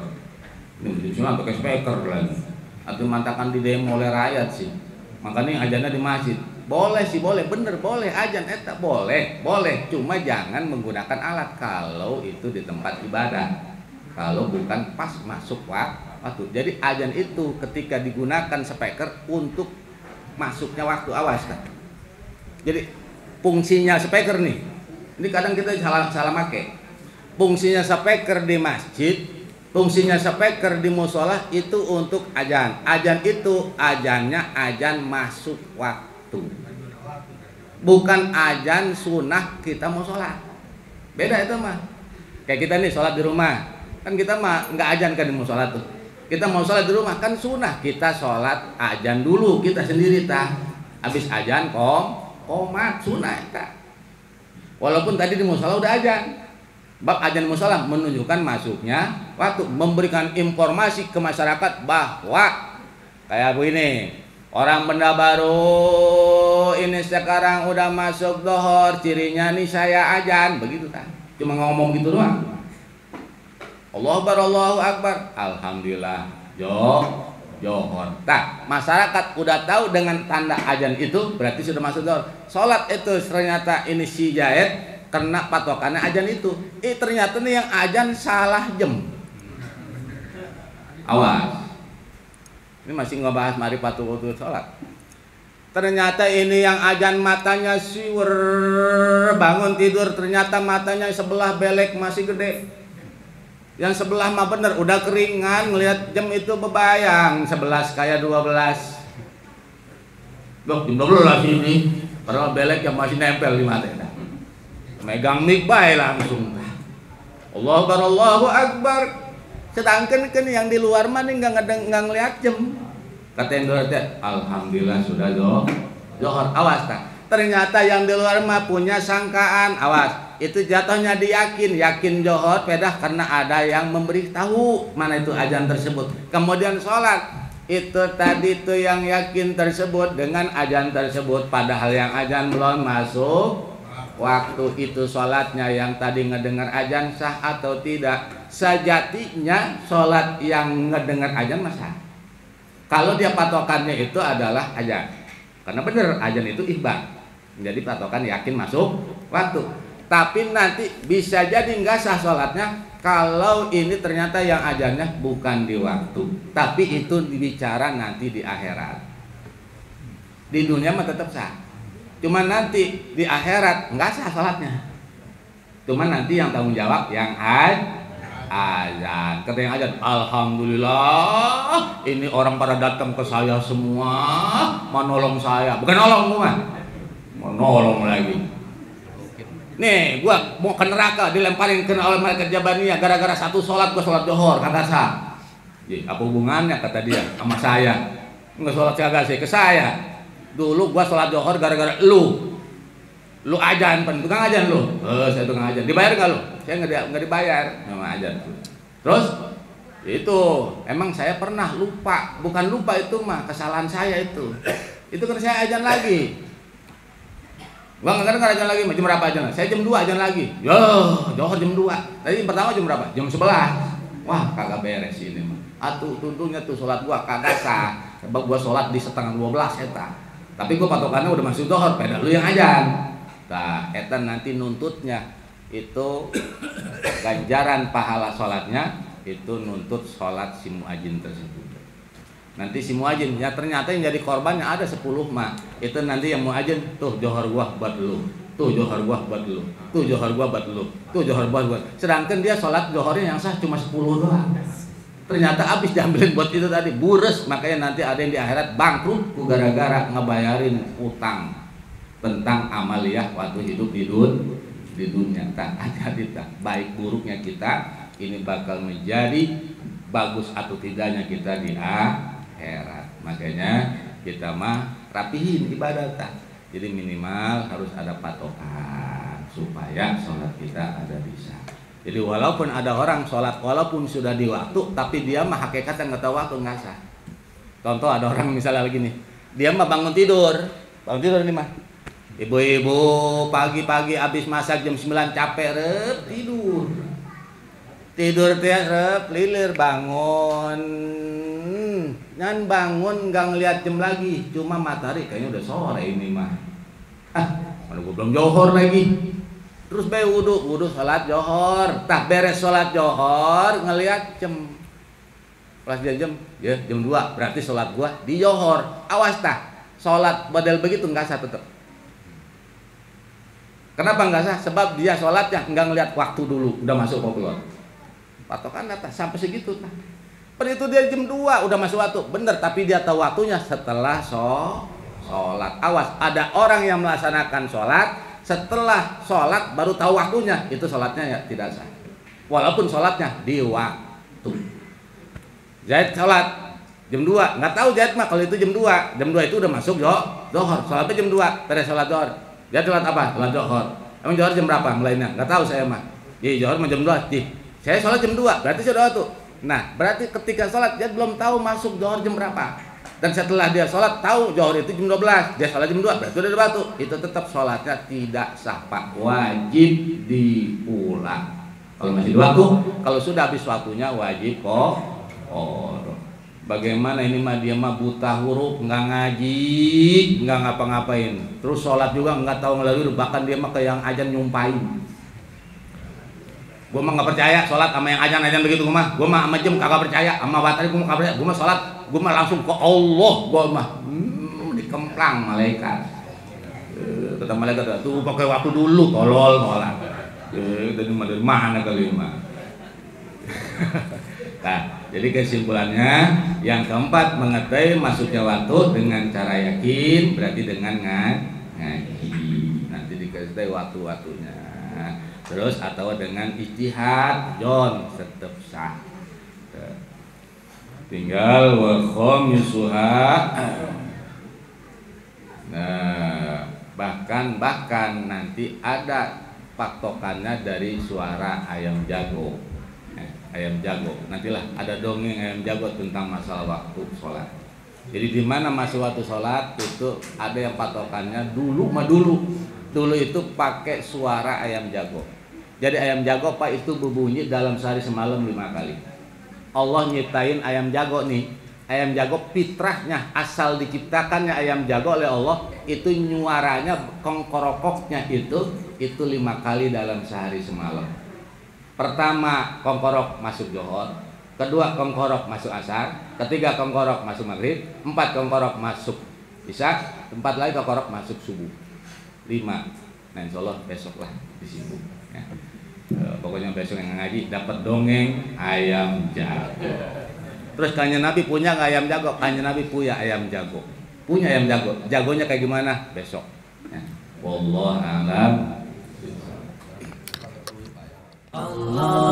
Ini jam 9 pakai speaker lagi, atau mantakan di demo oleh rakyat sih. Makanya azannya di masjid, boleh sih, boleh, bener boleh azan eta boleh, cuma jangan menggunakan alat kalau itu di tempat ibadah, kalau bukan pas masuk waktu. Jadi azan itu ketika digunakan speaker untuk masuknya waktu, awas kan. Jadi fungsinya speaker nih Ini kadang kita salah make. Fungsinya speaker di masjid, fungsinya speaker di musola itu untuk azan. Azan itu azannya azan masuk waktu. Bukan azan sunnah kita mau sholat. Beda itu mah. Kayak kita nih sholat di rumah, kan kita mah nggak azan kan di musola tuh. Kita mau sholat di rumah kan sunnah, kita sholat azan dulu kita sendiri tah. Habis azan komat sunnah tah. Walaupun tadi di musola udah azan. Bab azan musola menunjukkan masuknya waktu, memberikan informasi ke masyarakat bahwa kayak begini, orang Benda Baru ini sekarang udah masuk dohor, cirinya nih saya azan, begitu kan? Cuma ngomong gitu doang. Allahu Akbar, alhamdulillah, johor. Nah, masyarakat udah tahu dengan tanda azan itu berarti sudah masuk dohor. Sholat itu ternyata ini si Jaid kena patokannya azan itu. Ternyata nih yang azan salah jam. Awas. Ini masih ngebahas marifatul wudu sholat. Ternyata ini yang azan matanya siwer, bangun tidur ternyata matanya sebelah belek masih gede. Yang sebelah mah bener udah keringan, ngelihat jam itu bebayang 11 kayak 12. Loh, jam 12 ini. Padahal belek yang masih nempel di mata. Megang mic bae langsung. Allahu Akbar. Sedangkan kan yang di luar mah enggak ngelihat jam. Kata yang luar teh, alhamdulillah sudah johor. Awas tak. Ternyata yang di luar mah punya sangkaan. Awas, itu jatuhnya yakin johor pedah karena ada yang memberitahu mana itu azan tersebut. Kemudian sholat. Itu tadi tuh yang yakin tersebut dengan azan tersebut padahal yang azan belum masuk waktu itu sholatnya yang tadi ngedengar azan sah atau tidak. Sejatinya sholat yang ngedengar azan mah sah kalau dia patokannya itu adalah azan, karena benar azan itu ihbar, jadi patokan yakin masuk waktu. Tapi nanti bisa jadi nggak sah sholatnya kalau ini ternyata yang azannya bukan di waktu, tapi itu dibicara nanti di akhirat. Di dunia mah tetap sah, cuman nanti di akhirat nggak sah sholatnya. Cuman nanti yang tanggung jawab yang azan. Kata yang azan, alhamdulillah ini orang pada datang ke saya semua mau nolong saya. Bukan nolong gua, mau nolong lagi. Nih gua mau ke neraka dilemparin kena oleh malaikat Jabaniyah gara-gara satu sholat gua sholat johor kagak sah. Apa hubungannya kata dia sama saya? Nggak sholat kagak sih ke saya. Dulu gua sholat johor gara-gara lu azan, tukang azan lu. Saya tukang azan. Dibayar enggak lu? Saya enggak dibayar sama azan. Terus itu emang saya pernah lupa, bukan lupa itu mah kesalahan saya itu. Itu kan saya azan lagi. Bang, enggak azan lagi, jam berapa azan? Saya jam 2 azan lagi. Yo, johor jam 2. Tadi pertama jam berapa? Jam 11. Wah, kagak beres ini mah. Atuh tuntunya tuh sholat gua kagak sah. Sebab gua sholat di setengah 12 eta. Tapi gua patokannya udah masuk johor, beda lu yang azan. Nah, eta nanti nuntutnya itu ganjaran pahala sholatnya itu nuntut sholat si muadzin tersebut. Nanti si muadzin ya ternyata yang jadi korbannya ada 10 mah. Itu nanti yang muadzin tuh johor gua buat lu, tuh johor gua buat lu, tuh johor gua buat lu, tuh johor gua buat. Sedangkan dia sholat johornya yang sah cuma 10 doang. Ternyata habis diambilin buat itu tadi bures, makanya nanti ada yang di akhirat bangkrut gara-gara ngebayarin utang tentang amaliyah waktu hidup di dunia. Hati-hati baik buruknya kita ini bakal menjadi bagus atau tidaknya kita di akhirat. Makanya kita mah rapihin ibadah jadi minimal harus ada patokan supaya sholat kita ada bisa. Jadi walaupun ada orang sholat walaupun sudah di waktu tapi dia mah hakikatnya nggak tahu waktu nggak sah. Contoh ada orang misalnya lagi nih, dia mah bangun tidur ini mah. Ibu-ibu pagi-pagi habis masak jam 9 capek tidur teh lilir bangun nggak ngeliat jam lagi cuma matahari kayaknya udah sore ini mah mana gua belum johor lagi terus wudu sholat johor beres sholat johor ngeliat jam pas jam ya jam 2 berarti sholat gua di johor. Awas sholat badal begitu nggak sah tetep. Kenapa nggak sah? Sebab dia sholatnya nggak ngelihat waktu dulu, udah masuk kok keluar. Patokan data sampai segitu. Nah, itu dia jam 2 udah masuk waktu, bener. Tapi dia tahu waktunya setelah sholat. Awas, ada orang yang melaksanakan sholat setelah sholat baru tahu waktunya, itu sholatnya ya tidak sah. Walaupun sholatnya di waktu. Zaid sholat jam 2, nggak tahu Zaid mah kalau itu jam 2. Jam 2 itu udah masuk Zohor. Sholatnya jam 2, beres sholat Zohor. Dia sholat apa? Sholat Zohor. Emang Zohor jam berapa mulainya? Nggak tahu saya mah. Zohor mah jam 2. Saya sholat jam 2, berarti sudah waktu. Nah, berarti ketika sholat dia belum tahu masuk Zohor jam berapa. Dan setelah dia sholat tahu Zohor itu jam 12, dia sholat jam 2, berarti sudah ada waktu. Itu tetap sholatnya tidak sah, Pak. Wajib diulang. Kalau masih di waktu, kalau sudah habis waktunya wajib bagaimana ini mah dia mah buta huruf, nggak ngaji, nggak ngapa-ngapain, terus sholat juga nggak tahu ngelalui, bahkan dia mah kayak yang ajan nyumpain. Gue mah nggak percaya sholat sama yang ajan begitu, gue mah sama jam kagak percaya, sama batari gue mah kagak percaya. Gue mah sholat, gue mah langsung ke Allah, gue mah dikemplang malaikat. Kata malaikat tuh pakai waktu dulu, tolol sholat. Dari mana kali mah? Nah, jadi kesimpulannya yang keempat, mengetahui masuknya waktu dengan cara yakin, berarti dengan ngaji. Nanti dikasih tahu waktu-waktunya. Terus atau dengan ijtihad, John tetap sah. Tinggal wa khamisuha. Nah, bahkan nanti ada patokannya dari suara ayam jago. Ayam jago, nantilah ada dongeng ayam jago tentang masalah waktu sholat. Jadi di mana masuk waktu sholat itu ada yang patokannya dulu itu pakai suara ayam jago. Jadi ayam jago Pak itu berbunyi dalam sehari semalam 5 kali. Allah nyiptain ayam jago nih. Ayam jago fitrahnya, asal diciptakannya ayam jago oleh Allah itu nyuaranya kongkorokoknya itu 5 kali dalam sehari semalam. Pertama kongkorok masuk Zohor, kedua kongkorok masuk Asar, ketiga kongkorok masuk Maghrib, 4 kongkorok masuk Isya, 4 lagi kongkorok masuk Subuh, 5. Nah insya Allah besok lah disibuk ya. Pokoknya besok yang ngaji dapat dongeng ayam jago. Terus kanjeng Nabi punya nggak ayam jago? Kanjeng Nabi punya ayam jago. Punya ayam jago. Jagonya kayak gimana? Besok. Ya. Wallahu a'lam. Allah